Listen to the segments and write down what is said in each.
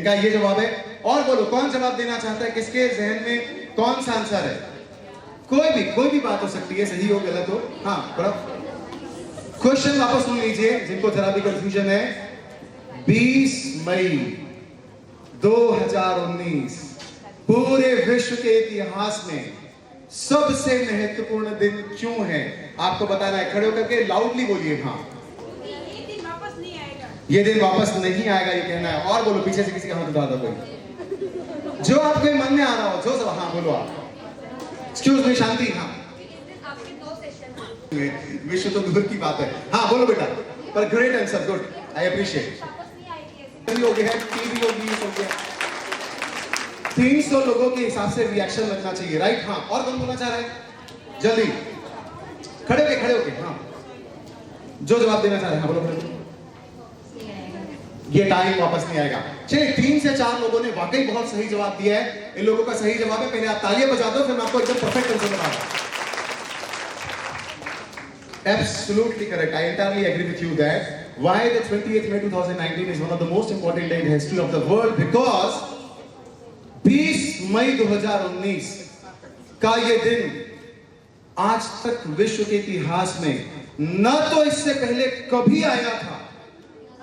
इनका ये जवाब है। और बोलो कौन जवाब देना चाहता है, किसके जहन में कौन सा आंसर है? कोई भी बात हो सकती है, सही हो गलत हो। हाँ बड़ा क्वेश्चन वापस सुन लीजिए जिनको जरा भी कंफ्यूजन है। 20 मई 2019 पूरे विश्व के इतिहास में सबसे महत्वपूर्ण दिन क्यों है? आपको बताना है, खड़े होकर के लाउडली बोलिए। हाँ, ये दिन वापस नहीं आएगा, ये कहना है। और बोलो, पीछे से किसी का हाथ उठा दो कोई, जो आपके मन में आ रहा हो, जो सब। हाँ बोलो आप। एक्सक्यूज मी शांति। हाँ, विश्व तो दूर की बात है। हाँ बोलो बेटा, पर great answer, good, I appreciate. हो गया है, टीवी होगी, हो गया। 300 लोगों के हिसाब से रिएक्शन लगना चाहिए, राइट? हाँ, और कौन बोलना चाह रहा है? जल्दी खड़े होके। हाँ, जो जवाब देना चाह रहे हैं। हाँ बोलो। ये टाइम वापस नहीं आएगा। चलिए, 3 से 4 लोगों ने वाकई बहुत सही जवाब दिया है। इन लोगों का सही जवाब है, पहले आप तालियां बजा दो, फिर मैं आपको एकदम परफेक्ट आंसर बता दूं। Absolutely correct. I entirely agree with you that why the 28th May 2019 is one of the most important day in the history of the world, because 20 मई 2019 का ये दिन आज तक विश्व के इतिहास में न तो इससे पहले कभी आया था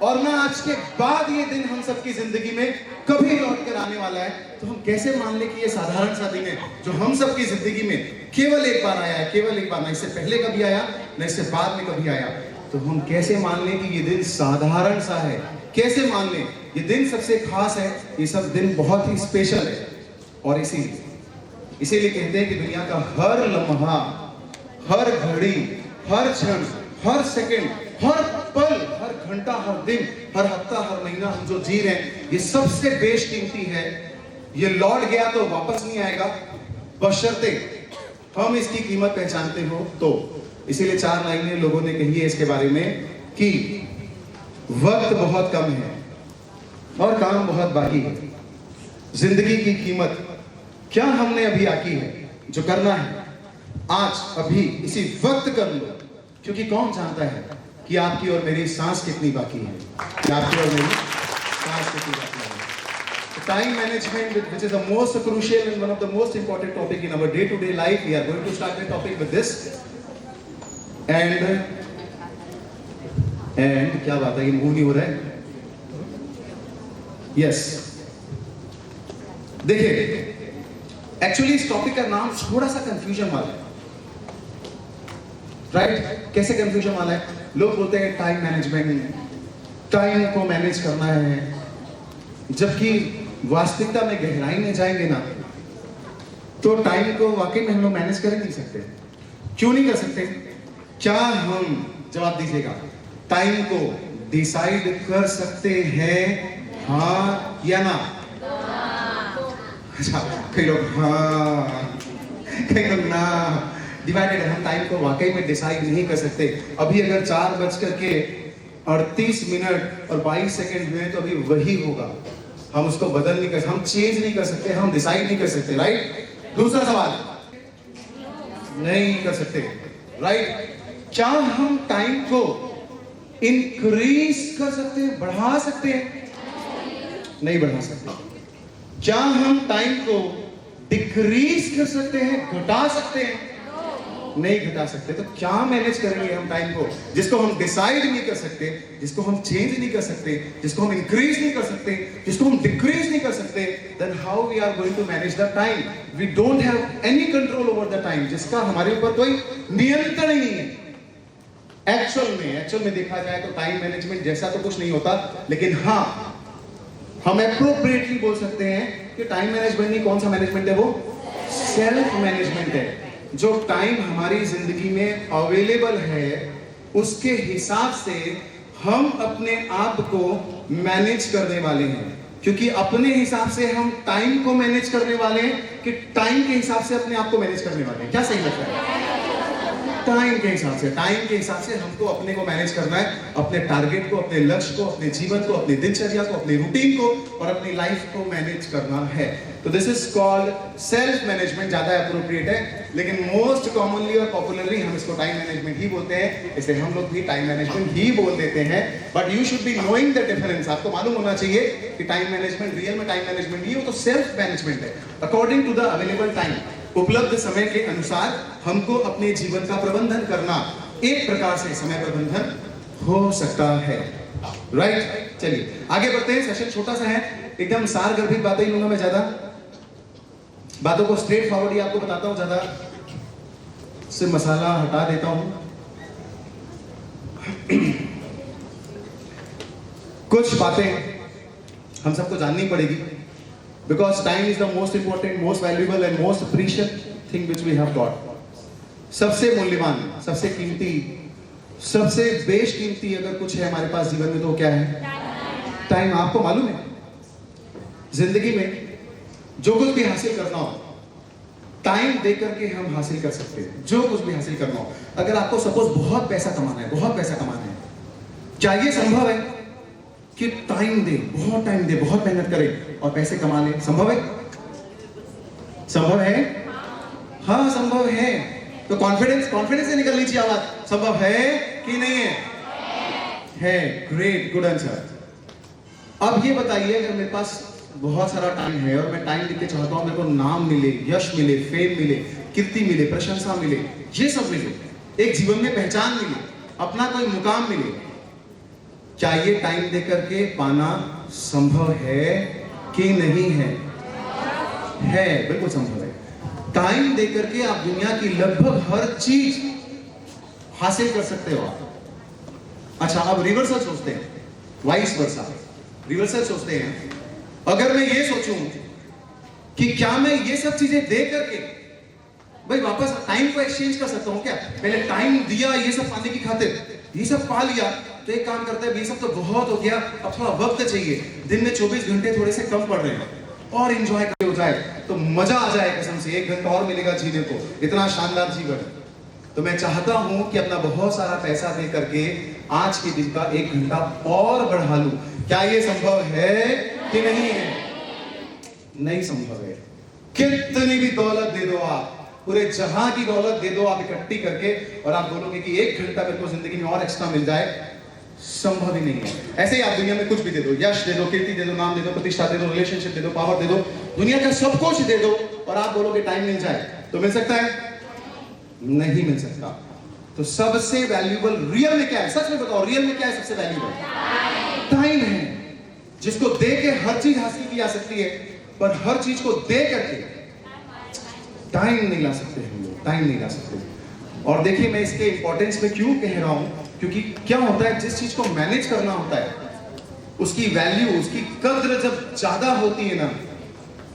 और ना आज के बाद ये दिन हम सबकी जिंदगी में कभी लौट कर आने वाला है। तो हम कैसे मान ले कि ये साधारण सा दिन है जो हम सबकी जिंदगी में केवल एक बार आया है, केवल एक बार, ना इससे पहले कभी आया ना इससे बाद में कभी आया। तो हम कैसे मान लें कि ये दिन साधारण सा है? कैसे मान लें ये दिन सबसे खास है? ये सब दिन बहुत ही स्पेशल है। और इसीलिए कहते हैं कि दुनिया का हर लम्हा, हर घड़ी, हर क्षण, हर सेकंड, हर पल, हर घंटा, हर दिन, हर हफ्ता, हर महीना हम जो जी रहे हैं, ये सबसे बेशकीमती है। ये लौट गया तो वापस नहीं आएगा, बशर्ते हम इसकी कीमत पहचानते हो तो। इसीलिए 4 लाइनें लोगों ने कही है इसके बारे में कि वक्त बहुत कम है और काम बहुत बाकी है। जिंदगी की कीमत क्या हमने अभी आकी है? जो करना है आज, अभी, इसी वक्त कर लो, क्योंकि कौन जानता है कि आपकी और मेरी सांस कितनी बाकी है, कि आपकी और मेरी सांस कितनी बाकी है। Time management, which is the most crucial and one of the most important topic in our day-to-day life. We are going to start the topic with this. And क्या बात है, ये मूव नहीं हो रहा है? Yes. देखिए, एक्चुअली इस टॉपिक का नाम थोड़ा सा कंफ्यूजन वाला है, राइट? कैसे कंफ्यूजन वाला है? लोग बोलते हैं टाइम मैनेजमेंट, टाइम को मैनेज करना है, जबकि वास्तविकता में गहराई में जाएंगे ना तो टाइम को वाकई में हम लोग मैनेज कर नहीं सकते। क्यों नहीं कर सकते? क्या हम, जवाब दीजिएगा, टाइम को डिसाइड कर सकते हैं? हाँ या ना? अच्छा, कई लोग हाँ, कई लोग ना। डिवाइडेड है। हम टाइम को वाकई में डिसाइड नहीं कर सकते। अभी अगर 4:38 और 22 सेकंड हुए तो अभी वही होगा। हम उसको बदल नहीं कर सकते, हम चेंज नहीं कर सकते, हम डिसाइड नहीं कर सकते, राइट? दूसरा सवाल, नहीं कर सकते, राइट? क्या हम टाइम को इंक्रीज कर सकते हैं, बढ़ा सकते हैं? नहीं बढ़ा सकते। क्या हम टाइम को डिक्रीज कर सकते हैं, घटा सकते हैं? नहीं घटा सकते। तो क्या मैनेज करेंगे हम टाइम को, जिसको हम डिसाइड नहीं कर सकते, जिसको हम चेंज नहीं कर सकते, जिसको हम इंक्रीज नहीं कर सकते, जिसको हम डिक्रीज नहीं कर सकते? Then how we are going to manage the time? We don't have any control over the time, जिसका हमारे ऊपर कोई नियंत्रण ही नहीं है। एक्चुअल में देखा जाए तो टाइम मैनेजमेंट जैसा तो कुछ नहीं होता, लेकिन हाँ, हम एप्रोप्रिएटली बोल सकते हैं कि टाइम मैनेजमेंट नहीं, कौन सा मैनेजमेंट है वो? सेल्फ मैनेजमेंट है। जो टाइम हमारी जिंदगी में अवेलेबल है उसके हिसाब से हम अपने आप को मैनेज करने वाले हैं। क्योंकि अपने हिसाब से हम टाइम को मैनेज करने वाले हैं कि टाइम के हिसाब से अपने आप को मैनेज करने वाले हैं? क्या सही लगता है? टाइम के हिसाब से हमको अपने को मैनेज करना है, अपने टारगेट को, अपने लक्ष्य को, अपने जीवन को, अपनी दिनचर्या को, अपनी रूटीन को और अपनी लाइफ को मैनेज करना है। तो this is called self management, ज्यादा अप्रोप्रिएट है, लेकिन मोस्ट कॉमनली और पॉपुलरली हम इसको टाइम मैनेजमेंट ही बोलते हैं, इसलिए हम लोग भी टाइम मैनेजमेंट ही बोल देते हैं। But you should be knowing the difference. आपको मालूम होना चाहिए कि टाइम मैनेजमेंट रियल में टाइम मैनेजमेंट नहीं, वो तो सेल्फ मैनेजमेंट है। According to the available time, उपलब्ध समय के अनुसार हमको अपने जीवन का प्रबंधन करना एक प्रकार से समय प्रबंधन हो सकता है। राइट, चलिए आगे बढ़ते हैं। सेशन छोटा सा है, एकदम सारगर्भित बातें ही लूंगा मैं, ज्यादा बातों को स्ट्रेट फॉरवर्ड ही आपको बताता हूं, ज्यादा से मसाला हटा देता हूं। कुछ बातें हम सबको जाननी पड़ेगी, because time is the most important, most valuable and most precious thing which we have got. सबसे मूल्यवान, सबसे कीमती, सबसे बेशकीमती अगर कुछ है हमारे पास जीवन में तो क्या है? टाइम। आपको मालूम है जिंदगी में जो कुछ भी हासिल करना हो, टाइम दे करके हम हासिल कर सकते हैं। जो कुछ भी हासिल करना हो, अगर आपको सपोज बहुत पैसा कमाना है, बहुत पैसा कमाना है, क्या ये संभव है कि टाइम दे, बहुत टाइम दे, बहुत मेहनत करे और पैसे कमा ले? संभव है? संभव है? हाँ संभव है। तो कॉन्फिडेंस से निकलनी चाहिए आवाज, संभव है कि नहीं है? है। Great, good answer. अब ये बताइए, अगर मेरे पास बहुत सारा टाइम है और मैं टाइम देके चाहता हूं मेरे को नाम मिले, यश मिले, फेम मिले, कीर्ति मिले, प्रशंसा मिले, ये सब मिले, एक जीवन में पहचान मिले, अपना कोई मुकाम मिले, क्या ये टाइम दे करके पाना संभव है कि नहीं है? है, बिल्कुल संभव है। टाइम दे करके आप दुनिया की लगभग हर चीज हासिल कर सकते हो। अच्छा, अब रिवर्सल सोचते हैं, वाइस वर्सा। रिवर्सल सोचते हैं, अगर मैं ये सोचूं कि क्या मैं ये सब चीजें दे करके भाई वापस टाइम को एक्सचेंज कर सकता हूं क्या? पहले टाइम दिया ये सब पाने की खातिर, ये सब पा लिया, तो एक काम करते हैं, ये सब तो बहुत हो गया, अब थोड़ा वक्त चाहिए, दिन में 24 घंटे थोड़े से कम पड़ रहे हैं, और एंजॉय हो जाए तो मजा आ जाए कसम से, 1 घंटा और मिलेगा जीने को, इतना शानदार जीवन। तो मैं चाहता हूं कि अपना बहुत सारा पैसा दे करके आज के दिन का 1 घंटा और बढ़ा लूं। क्या ये संभव है कि नहीं है? नहीं संभव है। कितनी भी दौलत दे दो आप, पूरे जहां की दौलत दे दो आप इकट्ठी करके, और आप बोलोगे कि 1 घंटा मेरे को जिंदगी में और एक्स्ट्रा मिल जाए, संभव ही नहीं है। ऐसे ही आप दुनिया में कुछ भी दे दो, यश दे दो, कीर्ति दे दो, नाम दे दो, प्रतिष्ठा दे दो, रिलेशनशिप दे दो, पावर दे दो, दुनिया का सब कुछ दे दो, और आप बोलोगे टाइम मिल जाए, तो मिल सकता है? नहीं मिल सकता। तो सबसे वैल्यूबल रियल में क्या है? सच में बताओ, रियल में क्या है सबसे वैल्यूबल? टाइम है, जिसको दे के हर चीज हासिल की जा सकती है, पर हर चीज को दे करके टाइम नहीं ला सकते हम लोग, टाइम नहीं ला सकते। और देखिए मैं इसके इंपॉर्टेंस में क्यों कह रहा हूं, क्योंकि क्या होता है, जिस चीज को मैनेज करना होता है उसकी वैल्यू, उसकी कद्र जब ज्यादा होती है ना,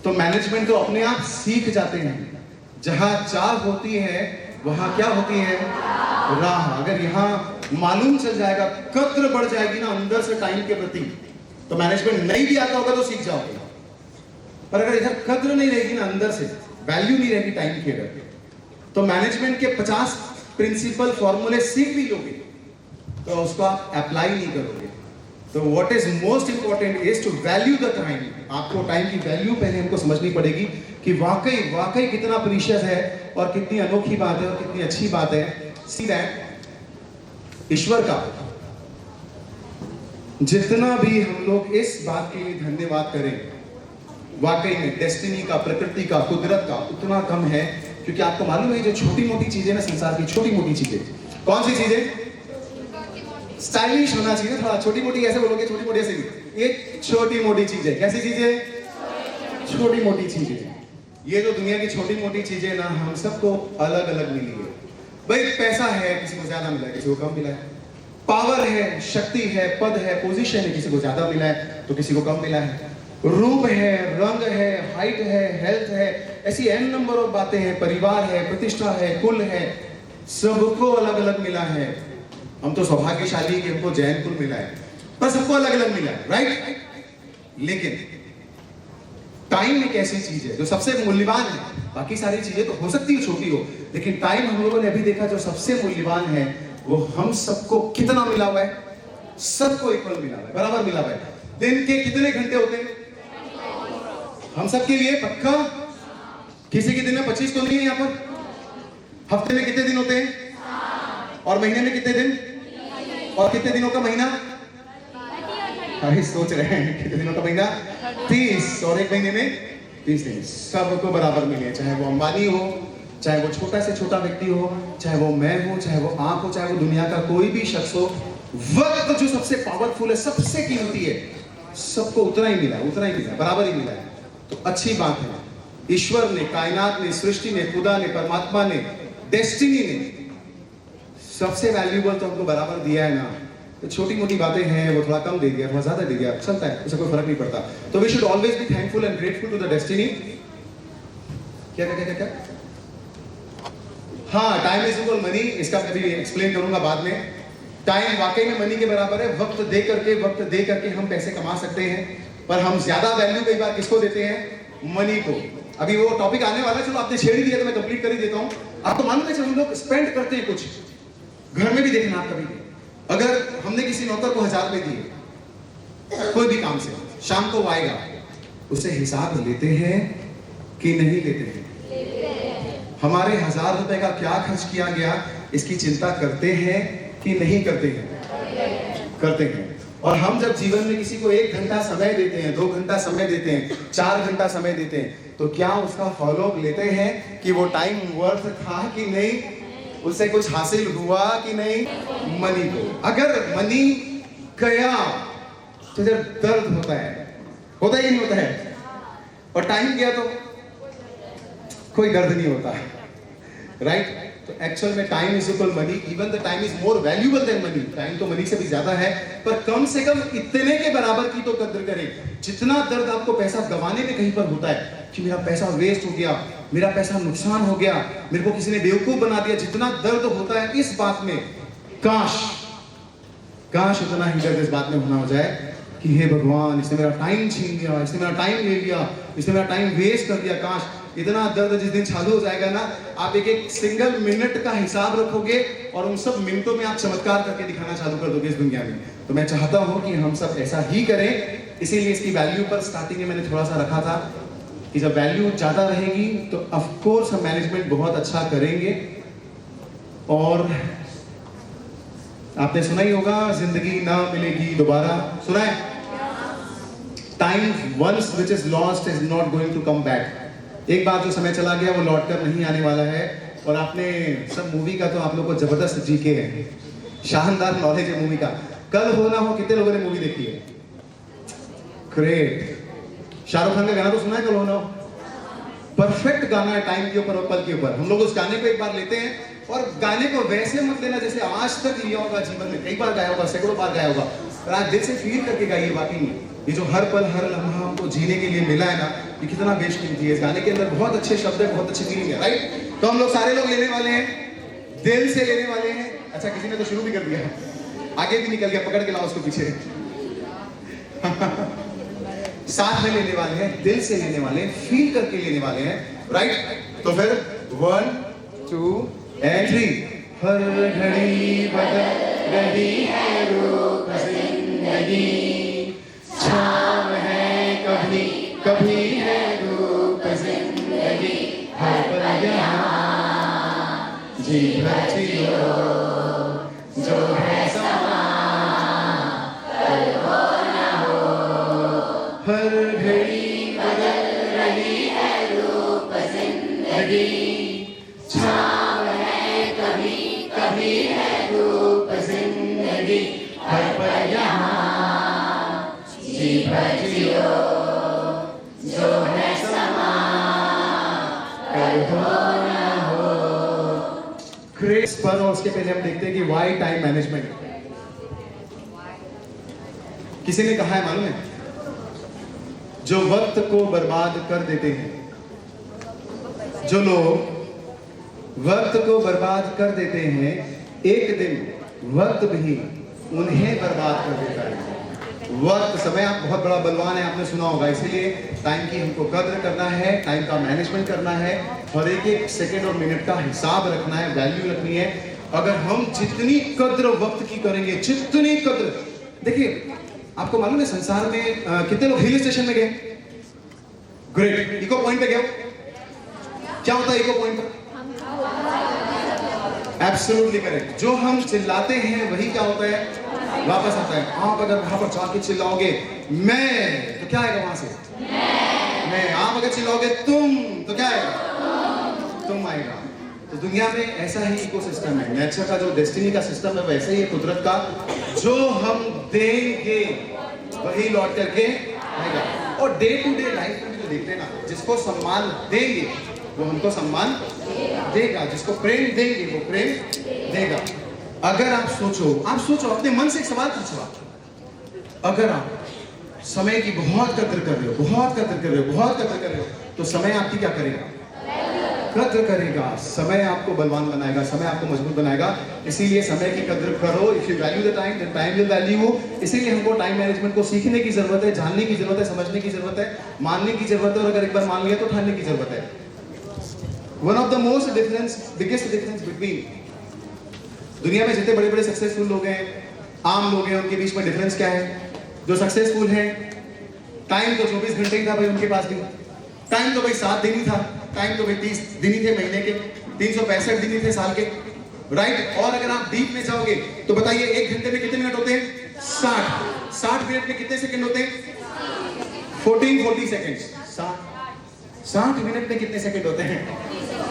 तो मैनेजमेंट तो अपने आप सीख जाते हैं। जहां चाह होती है वहां क्या होती है? राह। अगर यहाँ मालूम चल जाएगा, कद्र बढ़ जाएगी ना अंदर से टाइम के प्रति, तो मैनेजमेंट नहीं भी आता होगा तो सीख जाओगे। पर अगर इधर कद्र नहीं रहेगी ना अंदर से, वैल्यू नहीं रहेगी टाइम की, अगर तो मैनेजमेंट के 50 प्रिंसिपल फॉर्मूले सीख भी लोगे तो उसको आप अप्लाई नहीं करोगे। तो what is most important is to value the time. आपको टाइम की वैल्यू पहले हमको समझनी पड़ेगी कि वाकई कितना प्रीशियस है और कितनी अनोखी बात है और कितनी अच्छी बात है। सी दैट ईश्वर का जितना भी हम लोग इस बात के लिए धन्यवाद करें, वाकई में डेस्टिनी का, प्रकृति का, कुदरत का उतना कम है। क्योंकि आपको मालूम है जो छोटी मोटी चीजें ना संसार की, छोटी मोटी चीजें, कौन सी चीजें? स्टाइलिश होना चाहिए ना थोड़ा, छोटी मोटी ऐसे बोलोगे, छोटी मोटी ऐसे नहीं, ये छोटी मोटी चीजें। कैसी चीजें? छोटी मोटी चीजें। ये जो दुनिया की छोटी मोटी चीजें ना, हम सबको अलग अलग मिली है। भाई पैसा है, किसी को ज्यादा मिला है, किसी को कम मिला है। पावर है, शक्ति है, पद है, पोजीशन है, किसी को ज्यादा मिला है तो किसी को कम मिला है। रूप है, रंग है, हाइट है, हेल्थ है, ऐसी n नंबर ऑफ बातें हैं। परिवार है, प्रतिष्ठा है, कुल है, सबको अलग अलग मिला है। हम तो सौभाग्यशाली कि हमको जैन कुल मिला है, पर सबको अलग अलग मिला है, राइट? लेकिन टाइम एक ऐसी चीज है जो सबसे मूल्यवान है, बाकी सारी चीजें तो हो सकती है छोटी हो, लेकिन टाइम हम लोगों ने अभी देखा जो सबसे मूल्यवान है वो हम सबको कितना मिला हुआ है? सबको इक्वल मिला हुआ है, बराबर मिला हुआ है। दिन के कितने घंटे होते हैं हम सबके लिए? पक्का? किसी के दिन में 25 तो नहीं है यहाँ पर? हफ्ते में कितने दिन होते हैं? और महीने में कितने दिन? और कितने दिनों का महीना? अरे सोच रहे हैं कितने दिनों का महीना? 30। और एक महीने में 30 दिन। सबको बराबर मिले, चाहे वो अंबानी हो, चाहे वो छोटा से छोटा व्यक्ति हो, चाहे वो मैं हूं, चाहे वो आप हो, चाहे वो दुनिया का कोई भी शख्स हो। वक्त जो सबसे पावरफुल है, सबसे कीमती है, सबको उतना ही मिला, उतना ही मिला, बराबर ही मिला है। तो अच्छी बात है, ईश्वर ने, कायनात ने, सृष्टि ने, खुदा ने, परमात्मा ने, डेस्टिनी ने सबसे वैल्यूएबल तो हमको बराबर दिया है ना। तो छोटी मोटी बातें हैं वो थोड़ा कम दे दिया, थोड़ा ज्यादा दे दिया, चलता है, उससे कोई फर्क नहीं पड़ता। तो we should always be thankful and grateful to the destiny. क्या क्या क्या क्या? हाँ, टाइम इज इक्वल मनी, इसका मैं भी एक्सप्लेन करूंगा बाद में। टाइम वाकई में मनी के बराबर है। वक्त दे करके हम पैसे कमा सकते हैं, पर हम ज्यादा वैल्यू कई बार किसको देते हैं? मनी को। अभी वो टॉपिक आने वाला है, चलो आपने छेड़ ही दिया तो मैं कंप्लीट कर ही देता हूं। आपको मालूम है जब हम लोग स्पेंड करते हैं कुछ, घर में भी देखना आप कभी, अगर हमने किसी नौकर को 1000 रुपए दिए कोई भी काम से, शाम को वो आएगा, उससे हिसाब लेते हैं कि नहीं लेते हैं? हमारे 1000 रुपए का क्या खर्च किया गया इसकी चिंता करते हैं कि नहीं करते हैं? करते हैं। और हम जब जीवन में किसी को 1 घंटा समय देते हैं, 2 घंटा समय देते हैं, 4 घंटा समय देते हैं, तो क्या उसका फॉलोअप लेते हैं कि वो टाइम वर्थ था कि नहीं, उससे कुछ हासिल हुआ कि नहीं? मनी को अगर मनी गया तो जब दर्द होता है कि नहीं होता है? और टाइम गया तो कोई दर्द नहीं होता, राइट? तो एक्चुअल में time is equal money, even the time is more valuable then money. Time तो मनी से भी ज्यादा है, पर कम से कम इतने के बराबर की तो कद्र करें। जितना दर्द आपको पैसा गंवाने में कहीं पर होता है कि मेरा पैसा वेस्ट हो गया, मेरा पैसा नुकसान हो गया, मेरे को किसी ने बेवकूफ बना दिया, जितना दर्द होता है इस बात में, काश उतना ही दर्द इस बात में होना हो जाए कि हे भगवान, इसने मेरा टाइम छीन लिया, इसने मेरा टाइम ले लिया, इसने मेरा टाइम वेस्ट कर दिया। काश इतना दर्द जिस दिन चालू हो जाएगा ना, आप एक एक सिंगल मिनट का हिसाब रखोगे और उन सब मिनटों में आप चमत्कार करके दिखाना चालू कर दोगे इस दुनिया में। तो मैं चाहता हूं कि हम सब ऐसा ही करें। इसीलिए इसकी वैल्यू पर स्टार्टिंग में मैंने थोड़ा सा रखा था कि जब वैल्यू ज्यादा रहेगी तो ऑफ कोर्स हम मैनेजमेंट बहुत अच्छा करेंगे। और आपने सुना ही होगा, जिंदगी ना मिलेगी दोबारा, सुना है? Time once which is lost is not going to come back. एक बार जो समय चला गया वो लौट कर नहीं आने वाला है। और आपने सब मूवी का तो आप लोग को जबरदस्त जीके है, शानदार नॉलेज है मूवी का। कल हो ना हो कितने लोगों ने मूवी देखी है? ग्रेट। शाहरुख खान का गाना तो सुना है, कल हो ना हो? परफेक्ट गाना है टाइम के ऊपर और पल के ऊपर। हम लोग उस गाने को एक बार लेते हैं और गाने को वैसे मत लेना जैसे आज तक लिया होगा जीवन में, कई बार गाया होगा, सैकड़ों बार गाया होगा, और आज दिल से फील करके गाइए। वाकई में ये जो हर पल हर लम्हा हमको जीने के लिए मिला है ना, ये कितना बेशकीमती है। इस गाने के अंदर बहुत अच्छे शब्द है, बहुत अच्छी फीलिंग है, राइट? तो हम लोग सारे लोग लेने वाले हैं, दिल से लेने वाले हैं। अच्छा, किसी ने तो शुरू भी कर दिया, आगे भी निकल गया, पकड़ के लाओ उसको पीछे। साथ में लेने वाले हैं, दिल से लेने वाले हैं, फील करके लेने वाले हैं, राइट? तो फिर 1 2 and 3। हर घड़ी बदल रही है रूप जिंदगी, छाँव है कभी कभी है धूप जिंदगी, हर पल यहाँ जी भर जियो, जो है समा कल हो ना हो। हर घड़ी बदल रही है रूप जिंदगी, छाँव है कभी कभी है धूप जिंदगी, हर पल यहाँ जी भर जियो, जो है समा कल हो ना हो। ग्रेस पर, और उसके पहले हम देखते हैं कि वाई टाइम मैनेजमेंट। किसी ने कहा है मालूम है, जो वक्त को बर्बाद कर देते हैं, जो लोग वक्त को बर्बाद कर देते हैं, एक दिन वक्त भी उन्हें बर्बाद कर देता है। वक्त समय, आप बहुत बड़ा बलवान है, आपने सुना होगा, इसीलिए टाइम की हमको कद्र करना है, टाइम का मैनेजमेंट करना है, हर एक एक सेकंड और मिनट का हिसाब रखना है, वैल्यू रखनी है। अगर हम जितनी कद्र वक्त की करेंगे, जितनी कद्र, देखिए आपको मालूम है संसार में कितने लोग हिल स्टेशन में गए? ग्रेट। इको पॉइंट पे गए? क्या होता है इको पॉइंट पर? Absolutely correct. जो हम चिल्लाते हैं वही क्या होता है? वापस आता है। आप अगर वहां पर जाके चिल्लाओगे मैं, तो क्या आएगा वहां से? मैं। आप अगर चिल्लाओगे तुम, तो क्या आएगा? तुम आएगा। तो दुनिया में ऐसा ही इकोसिस्टम है, नेचर का जो डेस्टिनी का सिस्टम है वैसे ही कुदरत का, जो हम देंगे वही लौट करके आएगा। और डे टू डे लाइफ में भी तो देखते ना, जिसको सम्मान देंगे वो हमको सम्मान देगा, जिसको प्रेम देंगे वो प्रेम देगा। अगर आप सोचो अपने मन से एक सवाल पूछो, अगर आप समय की बहुत कद्र कर रहे हो, बहुत कद्र कर रहे हो, तो समय आपकी क्या करेगा? कद्र करेगा। समय आपको बलवान बनाएगा, समय आपको मजबूत बनाएगा। इसीलिए समय की कद्र करो। If you value the time, then time will value you. इसीलिए हमको टाइम मैनेजमेंट को सीखने की जरूरत है, जानने की जरूरत है, समझने की जरूरत है, मानने की जरूरत है, और अगर एक बार मान लिया तो ठानने की जरूरत है। One of the most biggest difference between दुनिया में जितने बड़े बड़े सक्सेसफुल लोग हैं, आम लोग हैं, उनके बीच में डिफरेंस क्या है? जो सक्सेसफुल हैं, टाइम तो 24 घंटे ही था भाई उनके पास भी, टाइम तो भाई 7 दिन ही था, टाइम तो भाई 30 दिन ही थे महीने के, 365 दिन ही थे साल के, राइट? और अगर आप डीप में जाओगे तो बताइए 1 घंटे में कितने मिनट होते हैं? 60 मिनट में कितने सेकंड होते हैं? 40 सेकंड्स। 60 मिनट में कितने सेकंड होते हैं?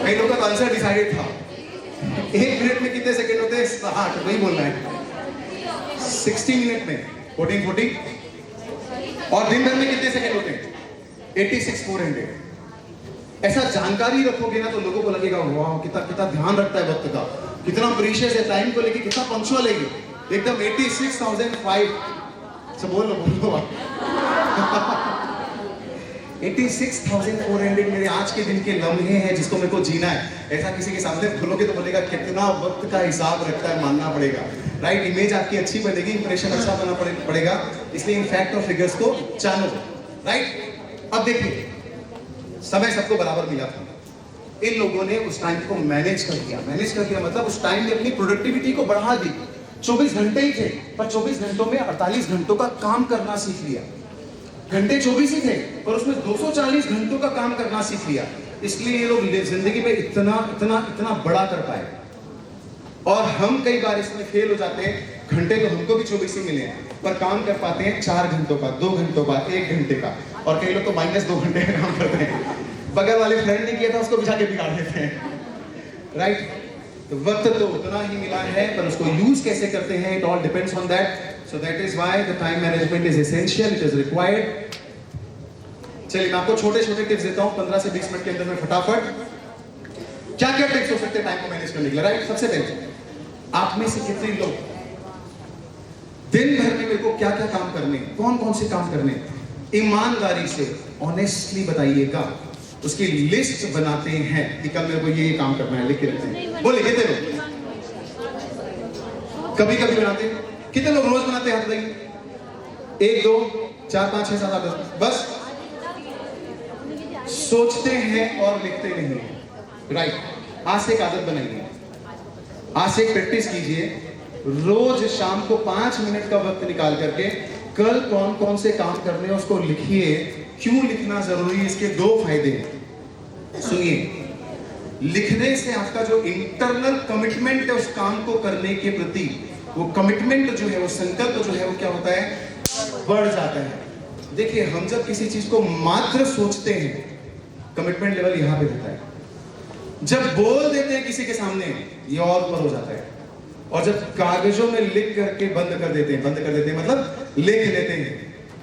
कई लोगों का आंसर डिसाइडेड था। 1 मिनट में कितने सेकंड होते हैं? 60, वही बोलना है। 60 मिनट में 14 और दिन भर में कितने सेकंड होते हैं? 86,400। ऐसा जानकारी रखोगे ना तो लोगों को लगेगा वाह कितना ध्यान रखता है वक्त का, कितना प्रीशियस है, टाइम को लेके कितना पंक्चुअल है, एकदम 86,005। सब बोल लो 86,400 मेरे आज के दिन के लम्हे हैं जिसको मेरे को जीना है। ऐसा किसी के सामने बोलोगे तो बोलेगा कितना वक्त का हिसाब रखता है, मानना पड़ेगा, राइट? इमेज आपकी अच्छी बनेगी, इंप्रेशन अच्छा बना पड़ेगा, इसलिए इन फैक्ट और फिगर्स को जानो, राइट? अब देखिए, समय सबको बराबर मिला था, इन लोगों ने उस टाइम को मैनेज कर दिया मतलब उस टाइम में अपनी प्रोडक्टिविटी को बढ़ा दी। 24 घंटे ही थे, पर 24 घंटों में 48 घंटों का काम करना सीख लिया। घंटे 24 ही थे पर उसमें 240 घंटों का काम करना सीख लिया। इसलिए ये लोग जिंदगी में इतना बड़ा कर पाए। और हम कई बार इसमें फेल हो जाते हैं। घंटे तो हमको भी 24 ही मिले हैं, पर काम कर पाते हैं 4 घंटों का, 2 घंटों का, 1 घंटे का, और कई लोग तो -2 घंटे का काम करते हैं। बगल वाले फ्रेंड ने किया था उसको बिछा के बिगाड़ देते हैं, राइट? तो वक्त तो उतना ही मिला है, पर उसको यूज कैसे करते हैं, it all depends on that. So that is why the time management is essential, it is required. चलिए मैं आपको छोटे टिप्स देता हूँ 15 से 20 मिनट के अंदर में फटाफट। क्या टिप्स हो सकते हैं टाइम को मैनेज करने के लिए, राइट? सबसे पहले, आप में से कितने लोग दिन भर में मेरे को क्या काम करने, कौन से काम करने, ईमानदारी से ऑनेस्टली बताइएगा, उसकी लिस्ट बनाते हैं कि कल मेरे को ये काम करना है, लिख के रखते हैं। बोलिए कितने लोग कभी बनाते हैं? कितने लोग रोज बनाते हैं? हाथ बताइए। 1 2 4 5 6 7 8 10। बस सोचते हैं और लिखते नहीं, राइट? आज से एक आदत बनाइए, आज से एक प्रैक्टिस कीजिए, रोज शाम को 5 मिनट का वक्त निकाल करके कल कौन से काम करने हैं उसको लिखिए। क्यों लिखना जरूरी है? इसके 2 फायदे हैं, सुनिए। लिखने से आपका जो इंटरनल कमिटमेंट है उस काम को करने के प्रति, वो कमिटमेंट जो है, वो संकल्प जो है, वो क्या होता है? बढ़ जाता है। देखिए, हम जब किसी चीज को मात्र सोचते हैं, कमिटमेंट लेवल यहां पे रहता है। जब बोल देते हैं किसी के सामने, ये और ऊपर हो जाता है। और जब कागजों में लिख करके बंद कर देते हैं मतलब लिख लेते हैं,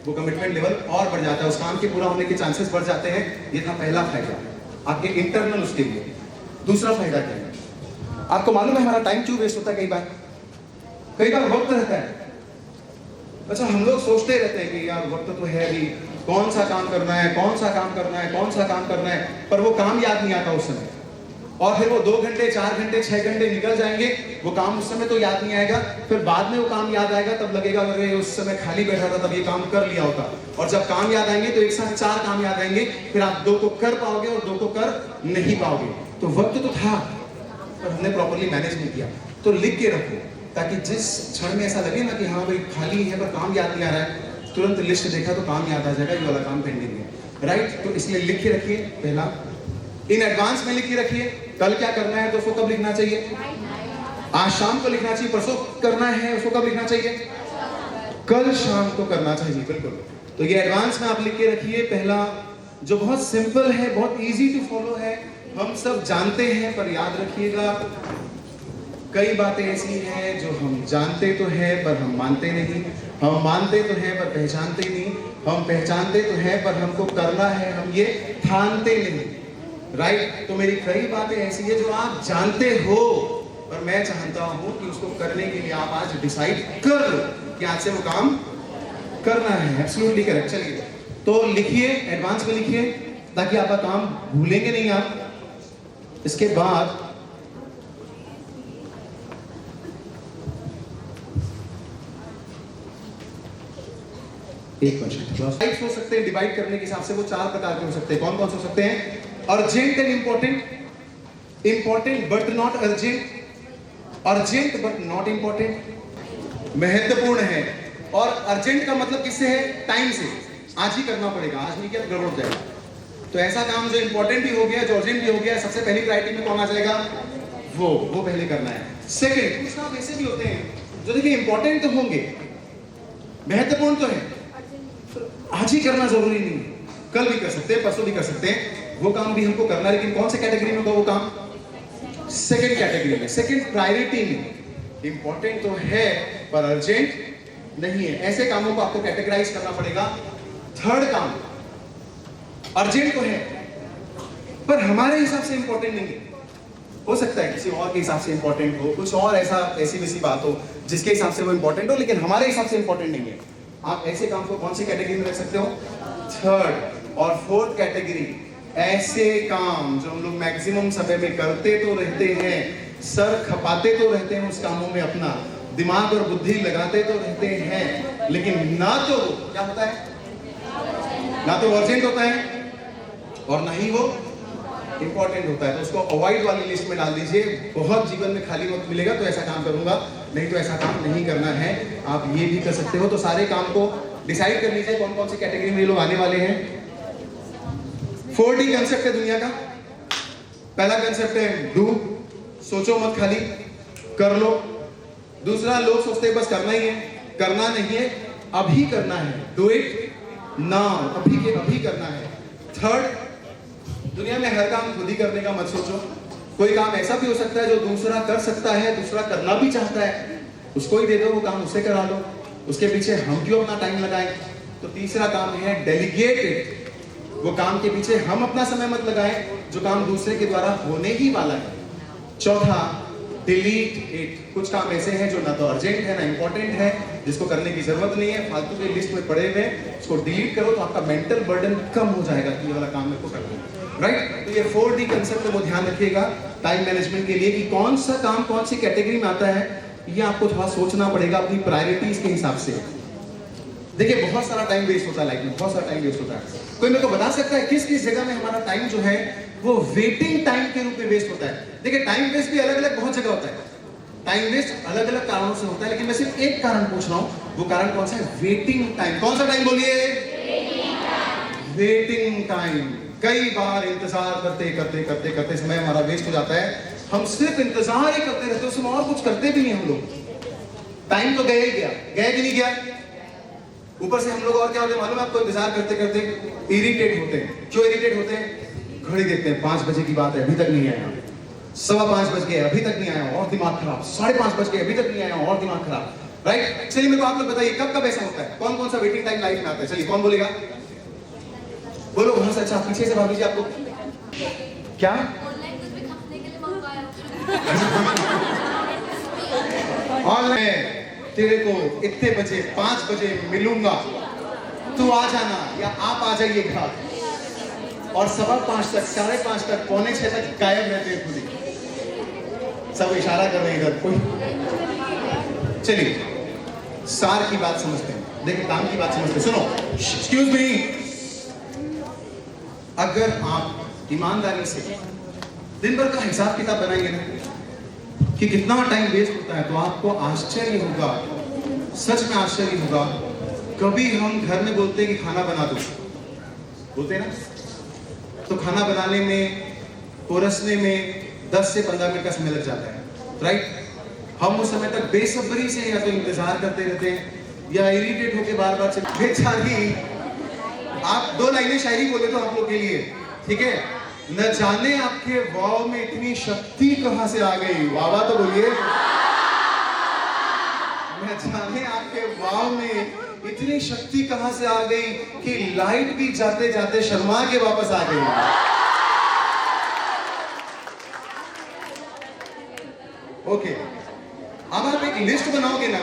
वो कमिटमेंट लेवल और बढ़ जाता है, उस काम के पूरा होने के चांसेस बढ़ जाते हैं। ये था पहला फायदा आपके इंटरनल उसके लिए। दूसरा फायदा क्या है? आपको मालूम है हमारा टाइम क्यों वेस्ट होता है? कई बार वक्त रहता है। अच्छा, हम लोग सोचते रहते हैं कि यार वक्त तो है भी, कौन सा काम करना है, पर वो काम याद नहीं आता उस समय। और फिर वो 2 घंटे 4 घंटे 6 घंटे निकल जाएंगे, वो काम उस समय तो याद नहीं आएगा, फिर बाद में वो काम याद आएगा, तब लगेगा अरे उस समय खाली बैठा था तब ये काम कर लिया होता। और जब काम याद आएंगे तो एक साथ 4 काम याद आएंगे, फिर आप 2 को कर पाओगे और 2 को कर नहीं पाओगे। तो वक्त तो था पर हमने प्रॉपर्ली मैनेज नहीं किया। तो लिख के रखो ताकि जिस क्षण में ऐसा लगे ना कि हाँ भाई खाली है पर काम याद नहीं आ रहा है, तुरंत लिस्ट देखा तो काम याद आ जाएगा, ये वाला काम पेंडिंग है, राइट। तो इसलिए लिख के रखिए, पहला इन एडवांस में लिख के रखिए कल क्या करना है तो उसको कब लिखना चाहिए, आज शाम को लिखना चाहिए, परसों करना है उसको कब लिखना चाहिए, कल शाम को करना चाहिए, बिल्कुल। तो ये एडवांस में आप लिख के रखिए। पहला जो बहुत सिंपल है, बहुत इजी टू फॉलो है, हम सब जानते हैं, पर याद रखिएगा कई बातें ऐसी हैं जो हम जानते तो हैं पर हम मानते नहीं, हम मानते तो हैं पर पहचानते नहीं, हम पहचानते तो हैं पर हमको करना है हम ये ठानते नहीं, राइट। तो मेरी कई बातें ऐसी है जो आप जानते हो पर मैं चाहता हूं कि उसको करने के लिए आप आज डिसाइड कर लो कि आज से वो काम करना है। Absolutely correct. चलिए तो लिखिए, एडवांस में लिखिए ताकि आपका काम भूलेंगे नहीं आप। इसके बाद एक क्वेश्चन हो सकते हैं, डिवाइड करने के हिसाब से वो 4 प्रकार के हो सकते हैं। कौन कौन से हो सकते हैं? Urgent and important, important but not urgent, urgent but not important, महत्वपूर्ण है। और अर्जेंट का मतलब किससे है? टाइम से, आज ही करना पड़ेगा, आज नहीं किया तो गड़बड़ हो जाएगा। तो ऐसा काम जो इंपॉर्टेंट भी हो गया, जो अर्जेंट भी हो गया, सबसे पहली प्रायोरिटी में कौन आ जाएगा? वो पहले करना है। सेकंड, कुछ काम ऐसे भी होते हैं जो देखिए इंपॉर्टेंट तो होंगे, महत्वपूर्ण तो है, आज ही करना जरूरी नहीं है, कल भी कर सकते हैं, परसों भी कर सकते हैं, वो काम भी हमको करना है। लेकिन कौन से कैटेगरी में होगा वो काम? सेकंड कैटेगरी में, सेकंड प्रायोरिटी में। इंपॉर्टेंट तो है पर अर्जेंट नहीं है, ऐसे कामों को आपको कैटेगराइज करना पड़ेगा। थर्ड काम, अर्जेंट तो है पर हमारे हिसाब से इंपॉर्टेंट नहीं है, हो सकता है किसी और के हिसाब से इंपॉर्टेंट हो, कुछ और ऐसी वैसी बात हो जिसके हिसाब से वो इंपॉर्टेंट हो, लेकिन हमारे हिसाब से इंपॉर्टेंट नहीं है। आप ऐसे काम को कौन सी कैटेगरी में रख सकते हो? थर्ड। और फोर्थ कैटेगरी, ऐसे काम जो हम लोग मैक्सिमम समय में करते तो रहते हैं, सर खपाते तो रहते हैं उस कामों में, अपना दिमाग और बुद्धि लगाते तो रहते हैं, लेकिन ना तो क्या होता है, ना तो अर्जेंट होता है और ना ही वो इंपॉर्टेंट होता है। तो उसको अवॉइड वाली लिस्ट में डाल दीजिए। बहुत जीवन में खाली वक्त मिलेगा तो ऐसा काम करूंगा, नहीं तो ऐसा काम नहीं करना है। आप ये भी कर सकते हो। तो सारे काम को डिसाइड कर लीजिए कौन कौन सी कैटेगरी में ये लोग आने वाले हैं। 4D कंसेप्ट है दुनिया का। पहला कंसेप्ट है डू, सोचो मत, खाली कर लो। दूसरा, लोग सोचते हैं बस करना ही है, करना नहीं है, अभी करना है, डू इट नाउ, अभी के अभी करना है। थर्ड, दुनिया में हर काम खुद ही करने का मत सोचो, कोई काम ऐसा भी हो सकता है जो दूसरा कर सकता है, दूसरा करना भी चाहता है, उसको ही दे दो, वो काम उससे करा लो, उसके पीछे हम क्यों अपना टाइम लगाएं। तो तीसरा काम है डेलीगेटेड, वो काम के पीछे हम अपना समय मत लगाएं जो काम दूसरे के द्वारा होने ही वाला है। चौथा, डिलीट इट, कुछ काम ऐसे हैं जो ना तो अर्जेंट है ना इंपॉर्टेंट है, जिसको करने की जरूरत नहीं है, फालतू के लिस्ट में पड़े हुए, उसको डिलीट करो तो आपका मेंटल बर्डन कम हो जाएगा कि ये वाला काम मेरे को करना है, राइट। तो ये 4D कंसेप्ट को ध्यान रखिएगा टाइम मैनेजमेंट के लिए कि कौन सा काम कौन सी कैटेगरी में आता है, ये आपको थोड़ा सोचना पड़ेगा अपनी प्रायोरिटीज के हिसाब से। देखिए बहुत सारा टाइम वेस्ट होता है लाइफ में, बहुत सारा टाइम वेस्ट होता है। कोई मेरे को बता सकता है किस किस जगह में हमारा टाइम जो है वो वेटिंग टाइम के रूप में वेस्ट होता है? देखिए टाइम वेस्ट भी अलग अलग बहुत जगह होता है, टाइम वेस्ट अलग अलग कारणों से होता है, लेकिन मैं सिर्फ एक कारण पूछ रहा हूँ, वो कारण कौन सा है? Waiting time. कौन सा टाइम बोलिए? Waiting time. कई बार इंतजार करते करते करते करते समय हमारा वेस्ट हो जाता है, हम सिर्फ इंतजार ही करते रहते हैं, उसमें और कुछ करते भी नहीं हम लोग। टाइम तो गया ही गया, गया कि नहीं गया? ऊपर से हम लोग और क्या होते हैं मालूम है आपको? इंतजार करते करते इरिटेट होते हैं। क्यों इरिटेट होते हैं? घड़ी देखते हैं, 5 बजे की बात है, अभी तक नहीं आया, 5:15 बज गए अभी तक नहीं आया, और दिमाग खराब, 5:30 बज गए अभी तक नहीं आया, और दिमाग खराब, राइट। चलिए मेरे को आप लोग बताइए कब कब ऐसा होता है, कौन कौन सा वेटिंग टाइम लाइफ में आता है? चलिए कौन बोलेगा? बोलो वहां से। अच्छा पीछे से भाभी जी आपको क्या ऑनलाइन तेरे को इतने बजे 5 बजे मिलूंगा, तू आ जाना या आप आ जाइएगा। और 5:15 तक, 5:30 तक, 4:45 तक गायब रहते हैं खुद ही। सब इशारा कर रहे हैं इधर कोई। चलिए सार की बात समझते हैं, देखिए काम की बात समझते हैं। सुनो, एक्सक्यूज मी, अगर आप ईमानदारी से दिन भर का हिसाब किताब बनाएंगे ना कि कितना टाइम वेस्ट होता है, तो आपको आश्चर्य होगा, सच में आश्चर्य होगा। कभी हम घर में बोलते हैं कि खाना बना दो, बोलते हैं ना, तो खाना बनाने में, परोसने में 10 से 15 मिनट का समय लग जाता है, राइट? हम उस समय तक बेसब्री से या तो इंतजार करते रहते हैं या इरिटेट होकर बार बार से बेचारी। आप 2 लाइनें शायरी बोले तो आप लोग के लिए, ठीक है? न जाने आपके वाव में इतनी शक्ति कहां से आ गई, वाह वाह तो बोलिए। न जाने आपके वाव में इतनी शक्ति कहां से आ गई कि लाइट भी जाते जाते शर्मा के वापस आ गई। ओके, अब आप एक लिस्ट बनाओगे ना,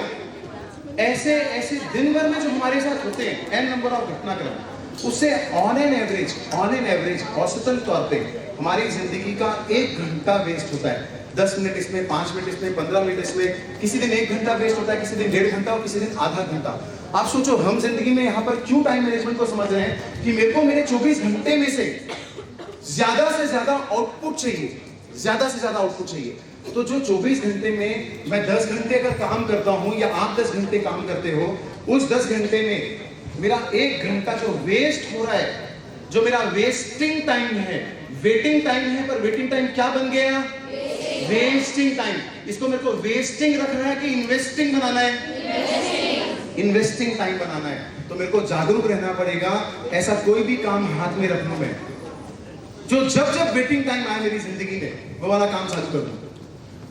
ऐसे ऐसे दिन भर में जो हमारे साथ होते हैं एन नंबर ऑफ घटनाक्रम, उससे ऑन एन एवरेज औसतन तौर पे हमारी जिंदगी का 1 घंटा वेस्ट होता है। 10 मिनट इसमें, 5 मिनट इसमें, 15 मिनट इसमें, किसी दिन 1 घंटा वेस्ट होता है, किसी दिन 1.5 घंटा और किसी दिन आधा घंटा। आप सोचो हम जिंदगी में यहाँ पर क्यों टाइम मैनेजमेंट को समझ रहे हैं कि मेरे को मेरे 24 घंटे में से ज्यादा आउटपुट चाहिए, ज्यादा से ज्यादा आउटपुट चाहिए। तो जो 24 घंटे में मैं 10 घंटे अगर काम करता हूं या आप 10 घंटे काम करते हो, उस 10 घंटे में मेरा 1 घंटा जो वेस्ट हो रहा है, जो मेरा वेस्टिंग टाइम है, वेटिंग टाइम है, पर वेटिंग टाइम क्या बन गया? Wasting time. इसको मेरे को वेस्टिंग रखना है कि इन्वेस्टिंग बनाना है? इन्वेस्टिंग टाइम बनाना है। तो मेरे को जागरूक रहना पड़ेगा, ऐसा कोई भी काम हाथ में रखूं मैं जो जब वेटिंग टाइम आए मेरी जिंदगी में, वो वाला काम चालू कर दूं।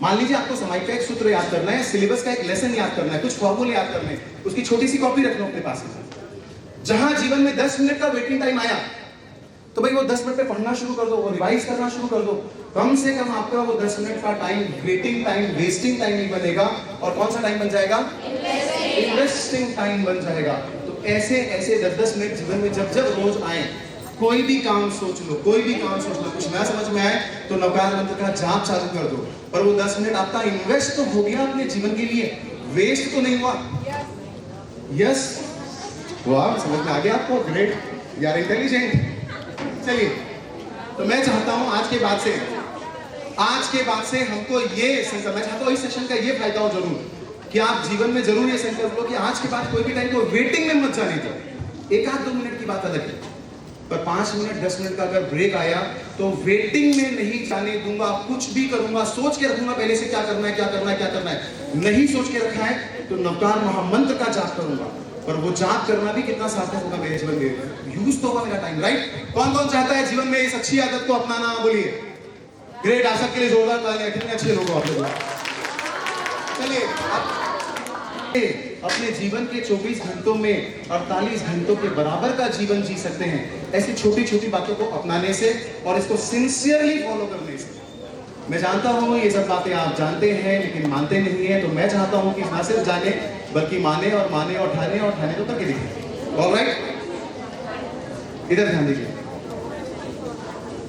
मान लीजिए आपको समय का एक सूत्र याद करना है, सिलेबस का एक लेसन याद करना है, कुछ फॉर्मूले याद करने हैं, उसकी छोटी सी कॉपी रख लो अपने पास। जहां जीवन में 10 मिनट का वेटिंग टाइम आया, तो भाई वो 10 मिनट पे पढ़ना शुरू कर दो, वो रिवाइज करना शुरू कर दो। कम से कम आपका वो 10 मिनट का time waiting time, wasting time नहीं बनेगा, और कौन सा टाइम बन जाएगा? इन्वेस्टिंग टाइम बन जाएगा। तो ऐसे ऐसे 10-10 मिनट जीवन में जब रोज आए, कोई भी काम सोच लो, कुछ नया समझ में आए तो नवकार मंत्र का जाप चालू कर दो। पर वो 10 मिनट आपका इन्वेस्ट तो हो गया अपने जीवन के लिए, वेस्ट तो नहीं हुआ। यस, वाह, समझ में आ गया आपको? Great, you are intelligent. चलिए, तो मैं चाहता हूं आज के बाद से हमको ये संकल्प, मैं चाहता हूं इस सेशन का ये फायदा हो जरूर कि आप जीवन में जरूर ये संकल्प लो कि आज के बाद कोई भी टाइम को वेटिंग में मत जाने दो। 1-2 मिनट की बात अलग है, पर 5 मिनट 10 मिनट का अगर ब्रेक आया तो वेटिंग में नहीं जाने दूंगा। कुछ भी करूंगा, सोच के रखूंगा पहले से क्या करना है। नहीं सोच के रखा है तो नवकार महामंत्र का जाप करूंगा, पर वो जाप करना भी कितना सार्थक होगा मेरे जीवन में, यूज तो होगा मेरा टाइम, राइट? कौन कौन चाहता है जीवन में इस अच्छी आदत को अपनाना? बोलिए। ग्रेट, आप सबके लिए जोरदार तालियां, कितने अच्छे लोग आप लोग। चलिए, अपने जीवन के 24 घंटों में 48 घंटों के बराबर का जीवन जी सकते हैं ऐसी छोटी छोटी बातों को अपनाने से और इसको सिंसियरली फॉलो करने से। मैं जानता हूं ये सब बातें आप जानते हैं लेकिन मानते नहीं है, तो मैं चाहता हूं कि ना सिर्फ जाने बल्कि माने और ठाने तो करके दिखे। ऑलराइट, इधर ध्यान दीजिए।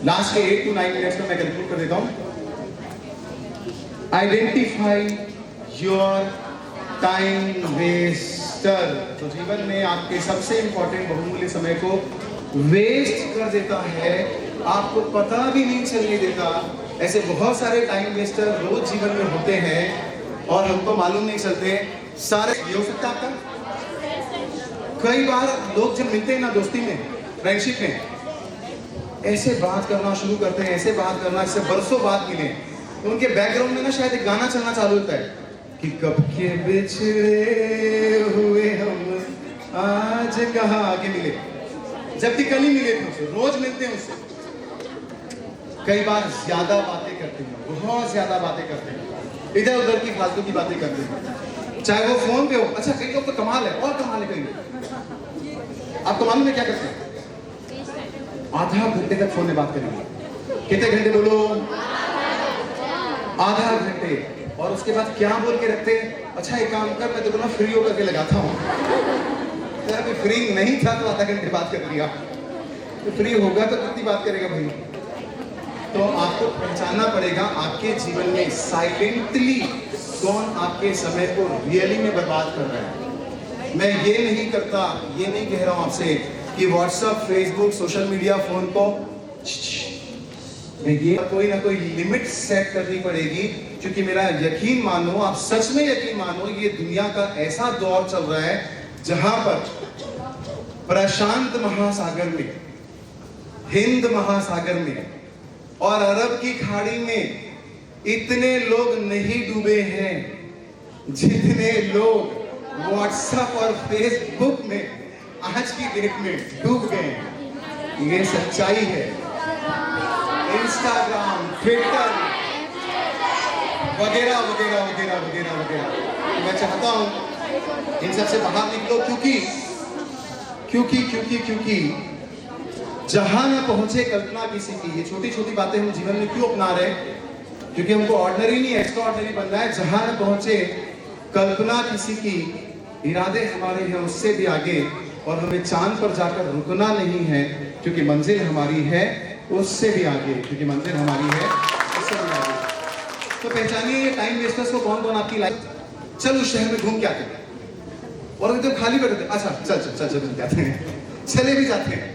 लास्ट के 8 to 9 मिनट्स में मैं कंक्लूड कर देता हूं। Identify your time Wester. तो जीवन में आपके सबसे इंपॉर्टेंट बहुमूल्य समय को वेस्ट कर देता है, आपको पता भी नहीं चलने देता। ऐसे बहुत सारे टाइम वेस्टर रोज जीवन में होते हैं और हमको मालूम नहीं चलते। सारे ये हो सकता है आपका। कई बार लोग जब मिलते हैं ना दोस्ती में, फ्रेंडशिप में, ऐसे बात करना शुरू करते हैं, ऐसे बात करना, इससे बरसों बाद मिले, तो उनके बैकग्राउंड में ना शायद एक गाना चलना चालू होता है कि कब के बिछड़े हुए हम आज कहाँ आके मिले, जबकि कल ही मिले थे उससे, रोज मिलते हैं उससे। कई बार ज्यादा बातें करते हैं, बहुत ज्यादा बातें करते हैं, इधर उधर की फालतू की बातें करते हैं, चाहे वो फोन पे हो। अच्छा, कई लोग तो कमाल है, और कमाल है कई लोग। आपको मालूम है क्या करते हैं? आधा घंटे तक फोन में बात करेंगे। कितने घंटे बोलो? आधा घंटे। और उसके बाद क्या बोल के रखते हैं? अच्छा एक काम कर, मैं तेरे को ना फ्री होकर के लगाता हूँ। तेरा कोई फ्री नहीं था तो आधा घंटे बात कर लिया। तो फ्री होगा तो कितनी बात करेगा भाई। तो आपको पहचानना पड़ेगा आपके जीवन में साइलेंटली कौन आपके समय को रियली में बर्बाद कर रहा है। मैं ये नहीं करता, ये नहीं कह रहा हूं आपसे कि WhatsApp, Facebook, social media, phone को ये कोई ना कोई लिमिट सेट करनी पड़ेगी, क्योंकि मेरा यकीन मानो, आप सच में यकीन मानो, ये दुनिया का ऐसा दौर चल रहा है जहां पर प्रशांत महासागर में, हिंद महासागर में और अरब की खाड़ी में इतने लोग नहीं डूबे हैं जितने लोग व्हाट्सएप और फेसबुक में आज की डेट में डूब गए हैं। ये सच्चाई है। इंस्टाग्राम, ट्विटर वगैरह वगैरह वगैरह वगैरह वगैरह। मैं चाहता हूं इन सब से बाहर निकलो, क्योंकि जहां न पहुंचे कल्पना किसी की। ये छोटी छोटी बातें हम जीवन में क्यों अपना रहे हैं? क्योंकि हमको ऑर्डिनरी नहीं, एक्स्ट्रा ऑर्डिनरी बनना है। जहां न पहुंचे कल्पना किसी की, इरादे हमारे हैं उससे भी आगे, और हमें चांद पर जाकर रुकना नहीं है, क्योंकि मंजिल हमारी है उससे भी आगे, क्योंकि मंजिल हमारी है उससे भी आगे। तो पहचानिए टाइम वेस्टर्स को, कौन कौन आपकी लाइफ। चल उस शहर में घूम के आते हैं, और एकदम खाली बैठे थे, अच्छा चल चल चल घूम के आते हैं, चले भी जाते हैं।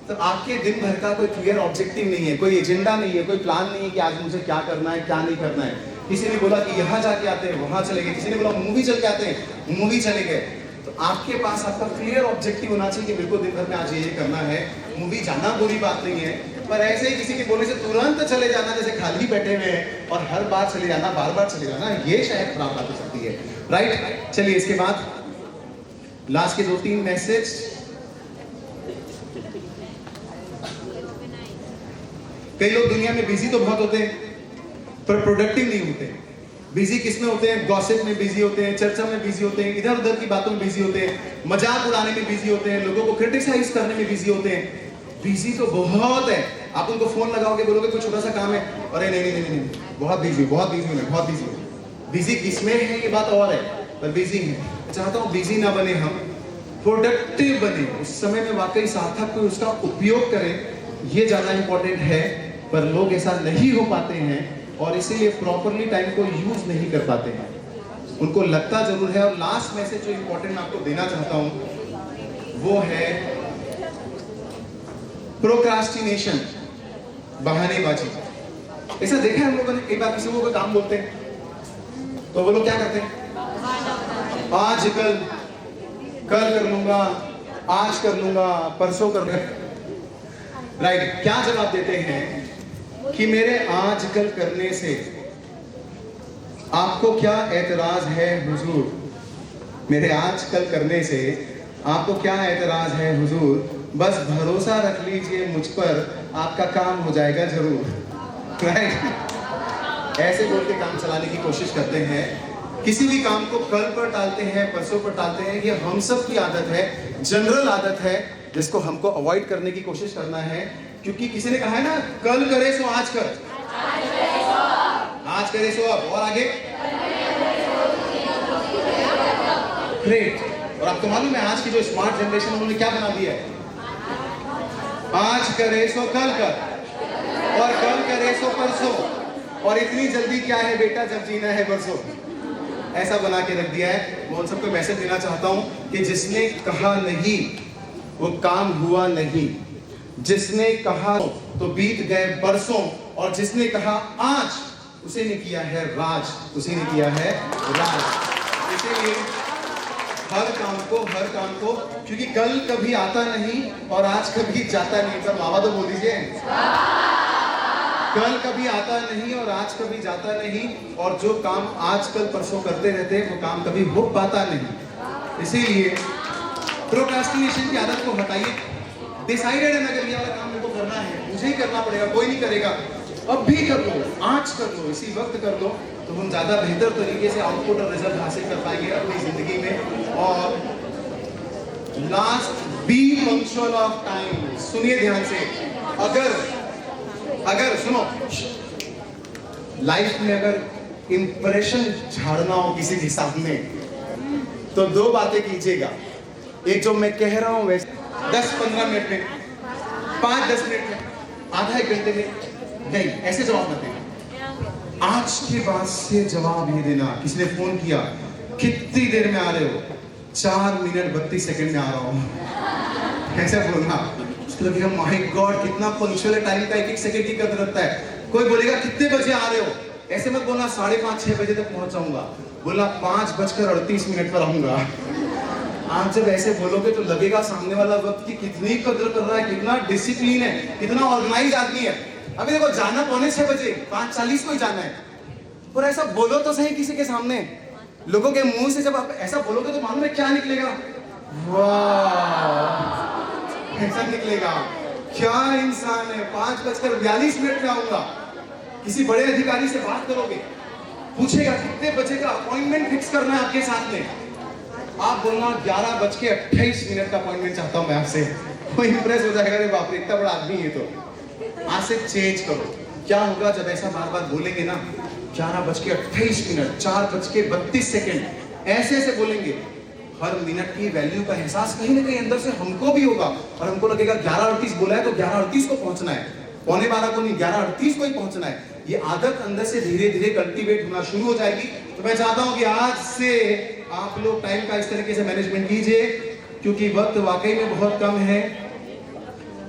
तो आपके दिन भर का कोई क्लियर ऑब्जेक्टिव नहीं है, कोई एजेंडा नहीं है, कोई प्लान नहीं है कि आज मुझे क्या करना है क्या नहीं करना है। किसी ने बोला कि यहाँ जाके आते हैं, वहां चले गए। किसी ने बोला मूवी चल के आते हैं, मूवी चले गए। तो आपके पास आपका क्लियर ऑब्जेक्टिव होना चाहिए कि मेरे को दिन भर में आज ये करना है। मूवी जाना बुरी बात नहीं है, पर ऐसे ही किसी के बोलने से तुरंत चले जाना, जैसे खाली बैठे हुए हैं और हर बार चले जाना, बार बार चले जाना, ये शायद खराब बात हो सकती है। राइट, चलिए इसके बाद लास्ट के 2-3 मैसेज। कई लोग दुनिया में बिजी तो बहुत होते हैं पर प्रोडक्टिव नहीं होते। बिजी किसमें होते हैं? गॉसिप में बिजी होते हैं, चर्चा में बिजी होते हैं, इधर उधर की बातों में बिजी होते हैं, मजाक उड़ाने में बिजी होते हैं, लोगों को क्रिटिसाइज करने में बिजी होते हैं। बिजी तो बहुत है। आप उनको फोन लगाओगे, बोलोगे कोई छोटा सा काम है, अरे नहीं नहीं नहीं नहीं बहुत बिजी हूँ, बहुत बिजी हूँ। बिजी किसमें है ये बात और है, पर बिजी है। चाहता हूँ बिजी ना बने, हम प्रोडक्टिव बने, उस समय में वाकई सार्थक कोई उसका उपयोग करें, ये ज्यादा इंपॉर्टेंट है। पर लोग ऐसा नहीं हो पाते हैं और इसीलिए प्रॉपरली टाइम को यूज नहीं कर पाते हैं। उनको लगता जरूर है। और लास्ट मैसेज जो इंपॉर्टेंट आपको देना चाहता हूं वो है प्रोक्रास्टिनेशन, बहानेबाजी। ऐसा देखा है हम लोगों ने, एक बार किसी को कोई काम बोलते हैं तो वो लोग क्या करते हैं? आज कल कर लूंगा, आज कर लूंगा, परसों कर लूंगा। राइट, क्या जवाब देते हैं कि मेरे आज कल करने से आपको क्या एतराज है हुजूर? मेरे आज कल करने से आपको क्या एतराज है हुजूर? बस भरोसा रख लीजिए मुझ पर, आपका काम हो जाएगा जरूर। राइट, ऐसे बोल के काम चलाने की कोशिश करते हैं। किसी भी काम को कल पर टालते हैं, परसों पर टालते हैं। ये हम सब की आदत है, जनरल आदत है, जिसको हमको अवॉइड करने की कोशिश करना है। क्योंकि किसी ने कहा है ना, कल करे सो आज कर, आज करे सो अब, और आगे ग्रेट। और आपको मालूम है आज की जो स्मार्ट जनरेशन उन्होंने क्या बना दिया है? आज करे सो कल कर, और कल करे सो परसों, और इतनी जल्दी क्या है बेटा जब जीना है परसों, ऐसा बना के रख दिया है। मैं उन सबको मैसेज देना चाहता हूं कि जिसने कहा नहीं वो काम हुआ नहीं, जिसने कहा तो बीत गए बरसों, और जिसने कहा आज उसे ने किया है राज, उसी ने किया है राज। इसीलिए हर काम को, क्योंकि कल कभी आता नहीं और आज कभी जाता नहीं। पर मामा तो बोल दीजिए, कल कभी आता नहीं और आज कभी जाता नहीं, और जो काम आज कल परसों करते रहते हैं वो काम कभी हो पाता नहीं। इसीलिए प्रोक्रास्टिनेशन की आदत को हटाइए। डिसाइडेड है ना, अगर ये वाला काम मेरे को करना है, मुझे ही करना पड़ेगा, कोई नहीं करेगा, अब भी कर लो, आज कर लो, इसी वक्त कर लो, तो हम ज्यादा बेहतर तरीके से आउटपुट और रिजल्ट हासिल कर पाएंगे अपनी जिंदगी में। और last, B punctual of time. सुनिए ध्यान से, अगर सुनो, लाइफ में अगर इंप्रेशन झाड़ना हो किसी के सामने तो 2 बातें कीजिएगा। एक जो मैं कह रहा हूं वैसे 10-15 मिनट में 5-10 मिनट में, आधा एक घंटे में नहीं, ऐसे जवाब मत देना। आज के बाद से जवाब ये देना, किसी ने फोन किया कितनी देर में आ रहे हो, 4 मिनट 32 सेकंड में आ रहा हूँ, कैसे बोलना। उसको लगेगा माय गॉड कितना पंक्चुअल है, टाइम का एक एक सेकंड की कदर रखता है। कोई बोलेगा कितने बजे आ रहे हो, ऐसे मत बोलना 5:30-6 बजे तक पहुंच जाऊंगा, बोला 5:38 पर आऊंगा। आप जब ऐसे बोलोगे तो लगेगा सामने वाला वक्त की कितनी कदर कर रहा है, कितना डिसिप्लिन है, कितना ऑर्गेनाइज आदमी है। अभी देखो जाना 5:45 बजे, 5:40 को ही जाना है, और ऐसा बोलो तो सही किसी के सामने, लोगों के मुंह से जब आप ऐसा बोलोगे तो मालूम है क्या निकलेगा, वाह ऐसा निकलेगा, क्या इंसान है, 5:42 में आऊंगा। किसी बड़े अधिकारी से बात करोगे, पूछेगा कितने बजे का अपॉइंटमेंट फिक्स करना है आपके साथ में, आप बोलना 11:28 का अपॉइंटमेंट चाहता हूं मैं आपसे। वो इंप्रेस हो जाएगा, अरे बाप रे इतना बड़ा आदमी है। तो आज से चेंज करो। क्या होगा जब ऐसा बार बार बोलेंगे ना, 11:28, 4:32, ऐसे ऐसे बोलेंगे, हर मिनट की वैल्यू का एहसास कहीं ना कहीं अंदर से हमको भी होगा, और हमको लगेगा 11:38 बोला है तो 11:38 को पहुंचना है, 11:15 को नहीं 11:38 को ही पहुंचना है। ये आदत अंदर से धीरे धीरे कल्टीवेट होना शुरू हो जाएगी। तो मैं चाहता हूं कि आज से आप लोग टाइम का इस तरीके से मैनेजमेंट कीजिए, क्योंकि वक्त वाकई में बहुत कम है,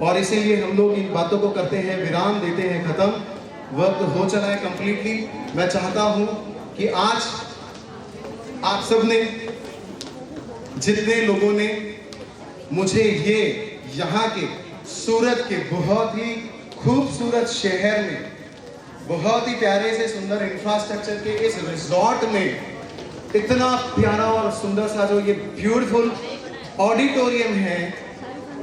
और इसीलिए हम लोग इन बातों को करते हैं, विराम देते हैं, खत्म, वक्त हो चला है कंप्लीटली। मैं चाहता हूं कि आज आप सब ने, जितने लोगों ने मुझे ये यहाँ के सूरत के बहुत ही खूबसूरत शहर में, बहुत ही प्यारे से सुंदर इंफ्रास्ट्रक्चर के इस रिजॉर्ट में, इतना प्यारा और सुंदर सा जो ये ब्यूटीफुल ऑडिटोरियम है,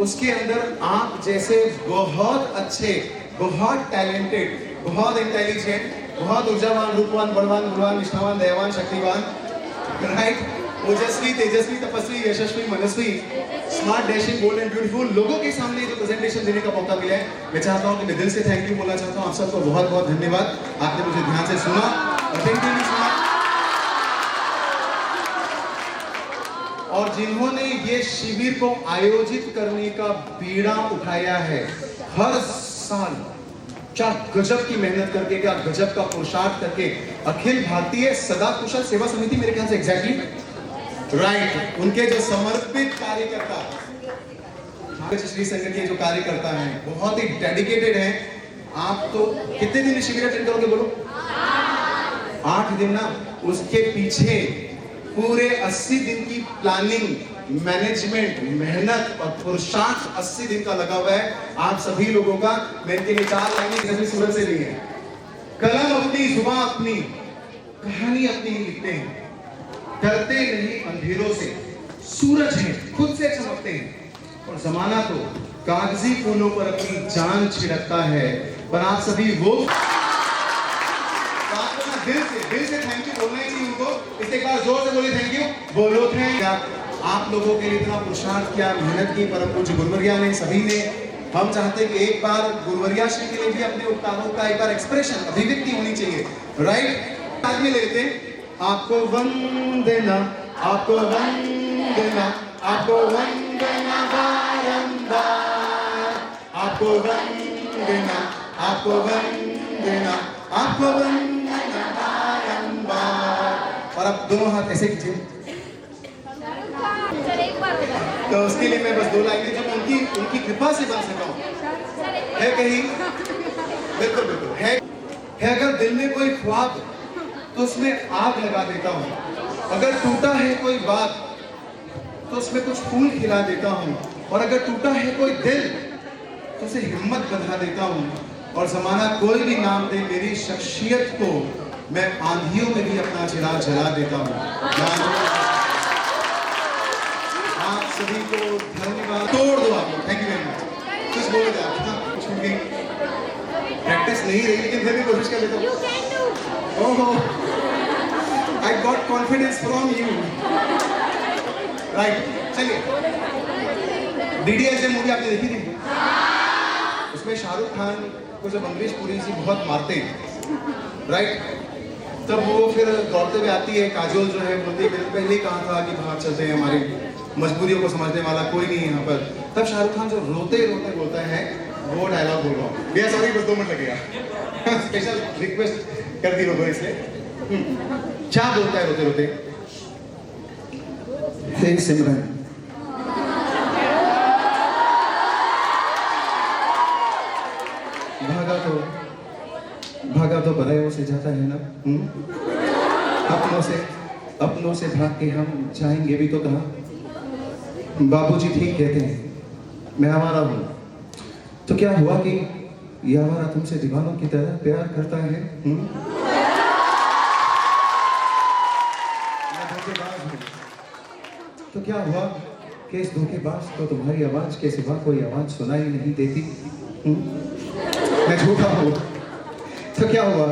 उसके अंदर आप जैसे बहुत अच्छे, बहुत टैलेंटेड, बहुत इंटेलिजेंट, बहुत ऊर्जावान, रूपवान, बलवान, गुणवान, निष्ठावान, दयावान, शक्तिवान, राइट, ओजस्वी, तेजस्वी, तपस्वी, यशस्वी, मनस्वी, smart, dashing, bold and beautiful लोगों के सामने जो प्रेजेंटेशन देने का मौका मिला है, मैं चाहता हूं कि मैं दिल से थैंक यू बोलना चाहता हूं। आप सबको बहुत बहुत धन्यवाद, आपने मुझे ध्यान से सुना, अटेंटिवली सुना, और जिन्होंने ये शिविर को आयोजित करने का बीड़ा उठाया है हर साल, क्या गजब की मेहनत करके, क्या गजब का पुरुषार्थ करके, अखिल भारतीय सदा कुशल सेवा समिति, मेरे ख्याल से एग्जैक्टली राइट, उनके जो समर्पित कार्यकर्ता, श्री संघ के जो कार्यकर्ता हैं, बहुत ही डेडिकेटेड हैं। आप तो कितने दिन शिविर अटेंड करोगे बोलो? 8 दिन ना, उसके पीछे पूरे 80 दिन की प्लानिंग, मैनेजमेंट, मेहनत और पुरुषार्थ 80 दिन का लगा हुआ है आप सभी लोगों का। मैं इनके लिए 4 लाइनें सभी सूरत से ली है। कलम अपनी, जुबान अपनी, कहानी अपनी ही लिखते हैं, डरते नहीं अंधेरों से, सूरज है खुद से चमकते हैं, और जमाना तो कागजी फूलों पर अपनी जान छिड़कता है। पर आप सभी वो दिल से थैंक यू बोलना चाहिए उनको। इसे एक बार जोर से बोलिए थैंक यू, बोलो थैंक। आप लोगों के लिए इतना पुरुषार्थ किया, मेहनत की, परम पूज्य गुरुवर्या ने, सभी ने। हम चाहते हैं कि एक बार गुरुवर्या श्री के लिए भी अपने उपकारों का एक बार एक्सप्रेशन, अभिव्यक्ति होनी चाहिए, राइट। आज में लेते हैं, आपको वंदना, आपको वंदना, आपको वंदना बारंबार, आपको वंदना, आपको वंदना, आपको वंदना बारंबार। और आप दोनों हाथ ऐसे कीजिए। तो उसके लिए मैं बस 2 लाइनें जब उनकी कृपा से बन सका हूं, है कहीं, बिल्कुल बिल्कुल है अगर दिल में कोई ख्वाब तो उसमें आग लगा देता हूँ, अगर टूटा है कोई बात तो उसमें कुछ फूल खिला देता हूँ, और अगर टूटा है कोई दिल तो उसे हिम्मत बंधा देता हूँ, और जमाना कोई भी नाम दे मेरी शख्सियत को, मैं आंधियों में भी अपना चिराग जला देता हूँ। आप सभी को धन्यवाद, तोड़ दो आप लोग, थैंक यू वेरी मच। कुछ बोल दो आप, कुछ होगी, प्रैक्टिस नहीं रही लेकिन फिर भी कोशिश कर लेता हूँ। ओहो, I got confidence from you. Right. चलिए, DDLJ मूवी आपने देखी थी? उसमें शाहरुख खान को जब अमरीश पुरी जी बहुत मारते हैं, राइट, तब वो फिर दौड़ते हुए आती है, काजोल जो है बोलती है मैंने पहले ही कहा था कि भाग चलते हैं, हमारी मजबूरियों को समझने वाला कोई नहीं है यहाँ पर। तब शाहरुख खान जो रोते रोते बोलता है, वो डायलॉग बोल रहा हूँ भैया, सॉरी बस 2 मिनट लगेगा। स्पेशल रिक्वेस्ट कर दी लोगों इसलिए। क्या बोलता है रोते रोते? हे सिमरन, भागा तो परायों से जाता है ना। अपनों से भाग के हम जाएंगे भी तो कहाँ। बाबूजी ठीक कहते हैं, मैं आवारा हूँ। तो क्या हुआ कि ये आवारा तुमसे दीवानों की तरह प्यार करता है? मैं धोखेबाज हूँ। तो क्या हुआ कि इस धोखेबाज को तुम्हारी आवाज के सिवा कोई आवाज सुनाई नहीं देती? मैं झूठा हूँ। तो क्या हुआ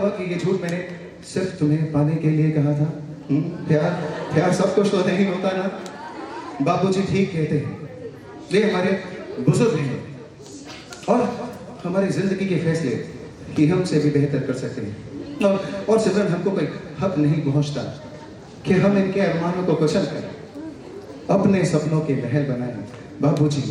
कि ये झूठ मैंने सिर्फ तुम्हें पाने के लिए कहा था? प्यार सब कुछ तो नहीं होता ना। बाबूजी ठीक कहते हैं, ये हमारे बुजुर्ग हैं और हमारी जिंदगी के फैसले कि हमसे भी बेहतर कर सकते हैं। और सिमरन, हमको कोई हक नहीं पहुंचता कि हम इनके अरमानों को कुचल कर अपने सपनों के महल बनाएं। बाबूजी,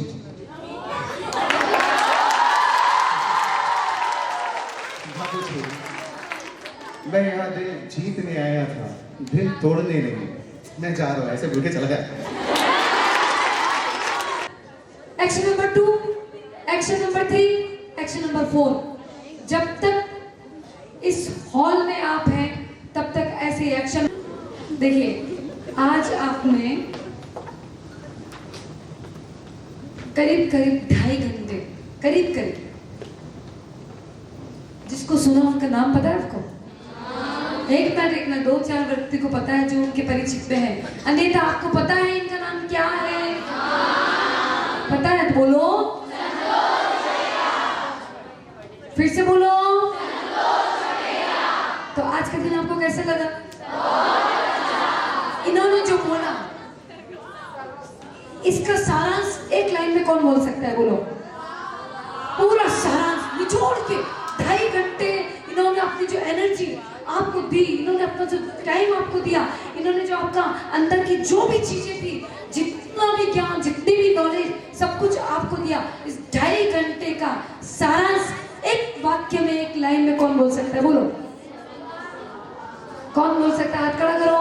मैं यहाँ दिल जीतने आया था, दिल तोड़ने नहीं। मैं जा रहा हूँ, ऐसे बोल के चला गया। Action number 2, action number 3, action number 4। जब तक इस हॉल में आप हैं तब तक ऐसे एक्शन। देखिए, आज आपने करीब 2.5 घंटे, करीब जिसको सुना उनका नाम पता है आपको? एक मिनट 2-4 व्यक्ति को पता है जो उनके परिचित में है। अनीता, आपको पता है इनका नाम क्या है? पता है तो बोलो। फिर से बोलो। तो आज का दिन आपको कैसा लगा? इन्होंने जो बोला इसका सारांश एक लाइन में कौन बोल सकता है? बोलो। पूरा सारांश निचोड़ के 2.5 घंटे इन्होंने अपनी जो एनर्जी आपको दी, इन्होंने अपना जो टाइम आपको दिया, इन्होंने जो आपका अंदर की जो भी चीजें थी, जितना भी ज्ञान, जितनी भी नॉलेज, सब कुछ आपको दिया। इस 2.5 घंटे का सारांश एक वाक्य में, एक लाइन में कौन बोल सकता है? बोलो। कौन बोल सकता है? हाथ खड़ा करो।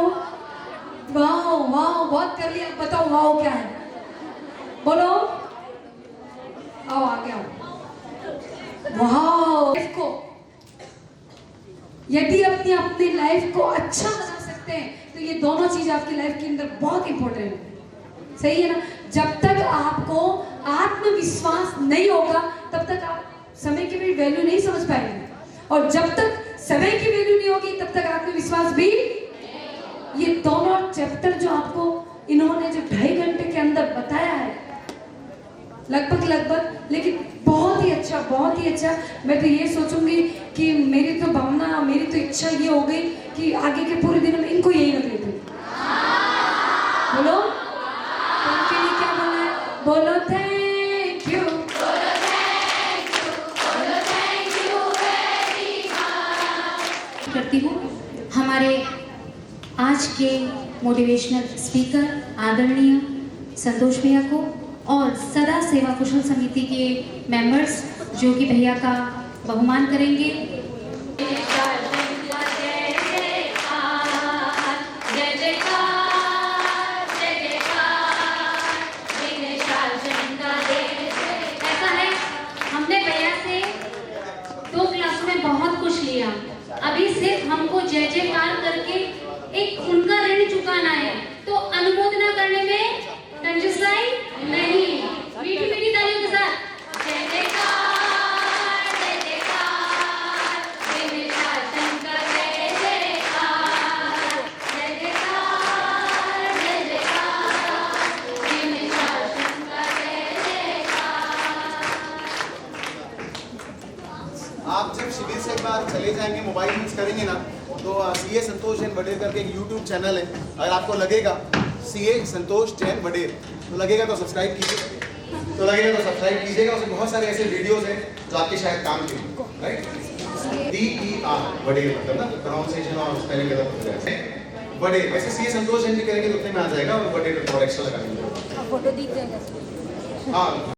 वाओ वाओ, बहुत कर लिया। बताओ वाओ क्या है? बोलो। आओ आगे आओ। वाओ, इसको यदि अपनी लाइफ को अच्छा बना सकते हैं तो ये दोनों चीज आपकी लाइफ के अंदर बहुत इंपॉर्टेंट है। सही है ना? जब तक आपको आत्मविश्वास नहीं होगा तब तक आप समय की भी वैल्यू नहीं समझ पाएंगे, और जब तक समय की वैल्यू नहीं होगी तब तक आत्मविश्वास भी। ये दोनों चैप्टर जो आपको इन्होंने जो 2.5 घंटे के अंदर बताया है, लगभग, लेकिन बहुत ही अच्छा। मैं तो ये सोचूंगी कि मेरी तो भावना, मेरी तो इच्छा ये हो गई कि आगे के पूरे दिन में इनको यही लगे थे। बोलो। तो उनके लिए क्या बोलना है? बोलो थैंक यू। करती हूँ हमारे आज के मोटिवेशनल स्पीकर आदरणीय संतोष भैया को और सदा सेवा कुशल समिति के मेंबर्स जो कि भैया का बहुमान करेंगे। ऐसा है, हमने भैया से 2 क्लास में बहुत कुछ लिया, अभी सिर्फ हमको जय जयकार करके एक उनका ऋण चुकाना है। तो अनुमोदना करने में कंजूसाई नहीं। मीठी मीठी तालियों के साथ जय जयकार, जय जयकार, जय जयकार शंकर, जय जयकार, जय जयकार, जय जयकार, जय जयकार शंकर, जय जयकार। आप जब शिविर से एक बार चले जाएंगे, मोबाइल यूज करेंगे ना, तो सीए संतोष जैन वडेर करके एक यूट्यूब चैनल है। अगर आपको लगेगा सीए संतोष जैन वडेर तो लगेगा तो सब्सक्राइब कीजिएगा। उसमें बहुत सारे ऐसे वीडियोस हैं जो आपके शायद काम के, राइट? DER वडेर, मतलब ना प्रोनाउंसिएशन और स्पेलिंग गलत हो जाए। वडेर, वैसे सीए संतोष जैन भी करेंगे तो उतने में आ जाएगा, और वडेर और एक्स्ट्रा लगा देंगे। फोटो दिख जाएगा। हाँ।